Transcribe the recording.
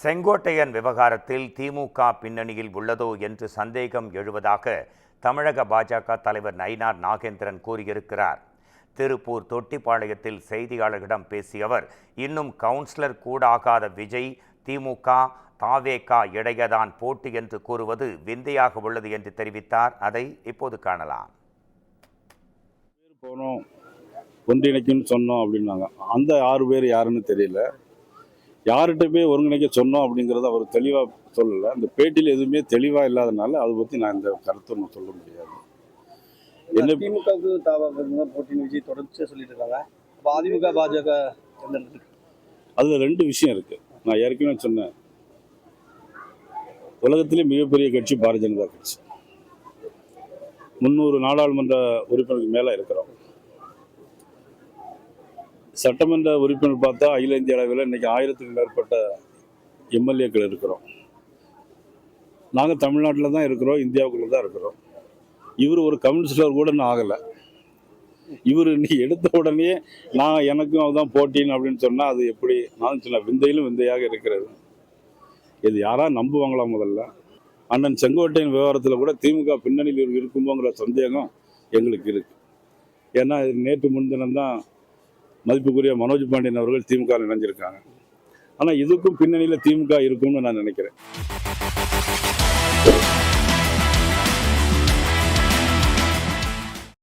செங்கோட்டையன் விவகாரத்தில் திமுக பின்னணியில் உள்ளதோ என்று சந்தேகம் எழுவதாக தமிழக பாஜக தலைவர் நயினார் நாகேந்திரன் கூறியிருக்கிறார். திருப்பூர் தொட்டிப்பாளையத்தில் செய்தியாளர்களிடம் பேசிய அவர், இன்னும் கவுன்சிலர் கூடாகாத விஜய் திமுக தாவேகா இடையேதான் போட்டி என்று கூறுவது விந்தையாக உள்ளது என்று தெரிவித்தார். அதை இப்போது காணலாம். போனோம் ஒன்றிணைக்குன்னு சொன்னோம் அப்படின்னாங்க. அந்த 6 பேர் யாருன்னு தெரியல. யார்கிட்ட போய் ஒருங்கிணைக்க சொன்னோம் அப்படிங்கிறத அவர் தெளிவாக சொல்லலை. அந்த பேட்டியில் எதுவுமே தெளிவாக இல்லாதனால அதை பற்றி நான் இந்த கருத்தை நான் சொல்ல முடியாது. என்ன திமுகவுக்கு தாவாக போட்டின்னு விஜய் தொடர்ச்சியாக சொல்லிட்டு இருக்காங்க. அப்போ அதிமுக பாஜக அதில் 2 விஷயம் இருக்குது. நான் ஏற்கனவே சொன்னேன், உலகத்திலே மிகப்பெரிய கட்சி பாரதிய ஜனதா கட்சி. 300 நாடாளுமன்ற உறுப்பினருக்கு மேலே இருக்கிறோம். சட்டமன்ற உறுப்பினர் பார்த்தா அகில இந்திய அளவில் இன்றைக்கி 1000க்கும் மேற்பட்ட எம்எல்ஏக்கள் இருக்கிறோம். நாங்கள் தமிழ்நாட்டில் தான் இருக்கிறோம், இந்தியாவுக்குள்ளே தான் இருக்கிறோம். இவர் ஒரு கவுன்சிலர் கூட நான் ஆகலை. இவர் இன்னைக்கு எடுத்த உடனே நான் எனக்கும் அதுதான் போட்டின்னு அப்படின்னு சொன்னால் அது எப்படி? நான் சொன்ன விந்தையிலும் விந்தையாக இருக்கிறது. இது யாராக நம்புவாங்களா? முதல்ல அண்ணன் செங்கோட்டையின் விவகாரத்தில் கூட திமுக பின்னணியில் இருக்கும்போங்கிற சந்தேகம் எங்களுக்கு இருக்குது. ஏன்னா நேற்று முன்தினம்தான் மதிப்புக்குரிய மனோஜ் பாண்டியன் அவர்கள் திமுக இணைஞ்சிருக்காங்க. ஆனால் இதுக்கும் பின்னணியில் திமுக இருக்கும்னு நான் நினைக்கிறேன்.